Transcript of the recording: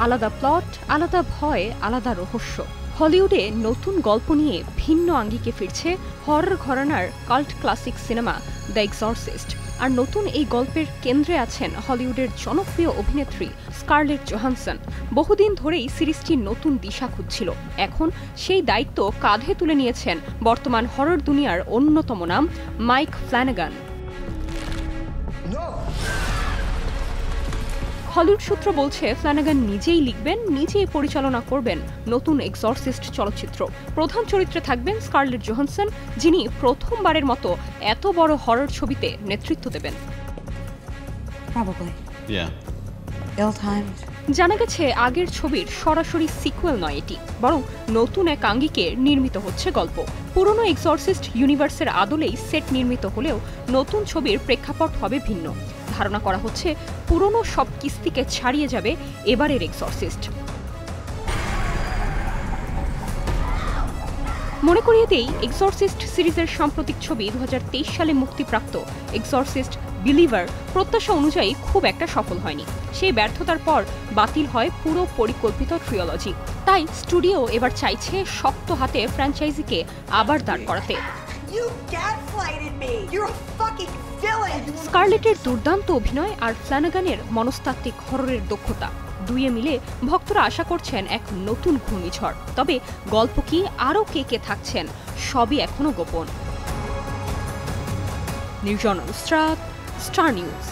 আলাদা প্লট, আলাদা ভয়, আলাদা রহস্য। হলিউডে নতুন গল্প নিয়ে ভিন্ন আঙ্গিকে ফিরছে হরর ঘরানার cult classic cinema the Exorcist. আর নতুন এই গল্পের কেন্দ্রে আছেন হলিউডের জনপ্রিয় অভিনেত্রী স্কারলেট জোহানসন। বহুদিন ধরেই সিরিজটি নতুন দিশা খুঁজছিল। এখন সেই দায়িত্ব কাঁধে তুলে নিয়েছেন বর্তমান হরর দুনিয়ার অন্যতম নাম মাইক ফ্ল্যানাগান। হলিউড সূত্র বলছে ফ্ল্যানাগান নিজেই লিখবেন, নিজেই পরিচালনা করবেন নতুন এক্সরসিস্ট চলচ্চিত্র। প্রধান চরিত্রে থাকবেন স্কারলেট জোহানসন, যিনি প্রথমবারের মতো এত বড় হরর ছবিতে নেতৃত্ব দেবেন। জানা গেছে আগের ছবির সরাসরি সিকুয়েল নয় এটি, বরং নতুন এক আঙ্গিকে নির্মিত হচ্ছে গল্প। পুরনো এক্সরসিস্ট ইউনিভার্সের আদলেই সেট নির্মিত হলেও নতুন ছবির প্রেক্ষাপট হবে ভিন্ন। ধারণা করা হচ্ছে পুরনো সব কিস্তিকে ছাড়িয়ে যাবে এবারের এক্সরসিস্ট। মনে করিয়ে দেই, এক্সরসিস্ট সিরিজের সাম্প্রতিক ছবি 2023 সালে মুক্তিপ্রাপ্ত এক্সরসিস্ট বিলিভার প্রত্যাশা অনুযায়ী খুব একটা সফল হয়নি। সেই ব্যর্থতার পর বাতিল হয় পুরো পরিকল্পিত ট্রিলজি। তাই স্টুডিও এবার চাইছে শক্ত হাতে ফ্র্যাঞ্চাইজিকে আবার দাঁড় করাতে। স্কারলেটের দুর্দান্ত অভিনয় আর ফ্ল্যানাগানের মনস্তাত্ত্বিক হররের দক্ষতা দুইয়ে মিলে ভক্তরা আশা করছেন এক নতুন ঘূর্ণিঝড়। তবে গল্প কি, আরও কে কে থাকছেন, সবই এখনো গোপন। নির্জন নুসরাত, স্টার নিউজ।